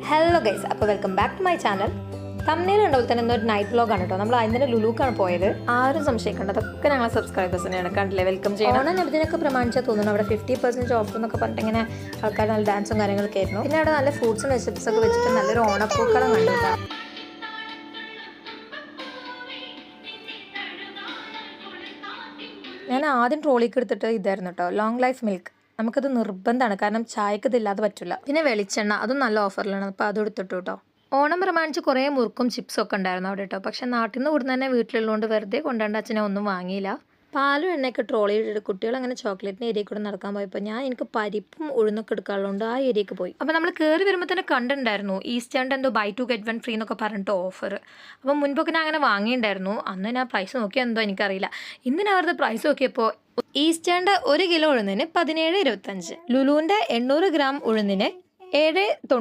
Hello guys, അപ്പോൾ welcome back to my channel. തമ്മിൽ കണ്ടപ്പോൾ തന്നെ ഒരു നൈറ്റ് വ്ലോഗാണ് കേട്ടോ. നമ്മൾ അതിൻ്റെ ലുലുക്കാണ് പോയത്. ആരും സംശയിക്കേണ്ട, അതൊക്കെ ഞങ്ങളെ സബ്സ്ക്രൈബേഴ്സ് തന്നെയാണ്. കണ്ടില്ലേ, വെൽക്കം ചെയ്യണം. ഓണം നബിദിനൊക്കെ പ്രമാണിച്ചാൽ തോന്നുന്നു അവിടെ 50% ഓഫ് എന്നൊക്കെ പറഞ്ഞിട്ട് ഇങ്ങനെ ആൾക്കാർ നല്ല ഡാൻസും കാര്യങ്ങളൊക്കെ ആയിരുന്നു. പിന്നെ അവിടെ നല്ല ഫ്രൂട്ട്സും വെജിറ്റബിൾസ് ഒക്കെ വെച്ചിട്ട് നല്ലൊരു ഓണപ്പൂക്കളം കണ്ടിട്ടാണ്. ഞാൻ ആദ്യം ട്രോളിക്ക് എടുത്തിട്ട് ഇതായിരുന്നു കേട്ടോ, ലോങ് ലൈഫ് മിൽക്ക്. നമുക്കത് നിർബന്ധമാണ്, കാരണം ചായക്ക് ഇതില്ലാതെ പറ്റില്ല. പിന്നെ വെളിച്ചെണ്ണ, അതും നല്ല ഓഫറിലാണ്, അപ്പോൾ അതും എടുത്തിട്ടു കേട്ടോ. ഓണം പ്രമാണിച്ച് കുറേ മുറുക്കും ചിപ്സും ഒക്കെ ഉണ്ടായിരുന്നു അവിടെ കേട്ടോ. പക്ഷെ നാട്ടിൽ നിന്ന് കൂടുന്ന തന്നെ വീട്ടിലുള്ളതുകൊണ്ട് വെറുതെ കൊണ്ടുവണ്ട അച്ഛനെ ഒന്നും വാങ്ങിയില്ല. പാലും എണ്ണയൊക്കെ ട്രോളി ചെയ്തിട്ട് കുട്ടികൾ അങ്ങനെ ചോക്ലേറ്റിൻ്റെ ഏരിയയിൽ കൂടെ നടക്കാൻ പോയപ്പോൾ എനിക്ക് പരിപ്പും ഉഴുന്നൊക്കെ എടുക്കാനുള്ളതുകൊണ്ട് ആ ഏരിയക്ക് പോയി. അപ്പോൾ നമ്മൾ കയറി വരുമ്പോൾ തന്നെ കണ്ടിട്ടുണ്ടായിരുന്നു ഈസ്റ്റേണിൻ്റെ എന്തോ ബൈ 2 get 1 ഫ്രീ എന്നൊക്കെ പറഞ്ഞിട്ട് ഓഫർ. അപ്പോൾ മുൻപൊക്കെ ഞാൻ അങ്ങനെ വാങ്ങിയിട്ടുണ്ടായിരുന്നു. അന്ന് ഞാൻ പ്രൈസ് നോക്കിയാൽ എന്തോ എനിക്കറിയില്ല. ഇന്ന് ഞാൻ അവരുടെ പ്രൈസ് നോക്കിയപ്പോൾ ഈസ്റ്റേണിൻ്റെ 1 കിലോ ഉഴുന്നിന് 17.25, ലുലുവിൻ്റെ 800 ഗ്രാം ഉഴുന്നിന് 7.90.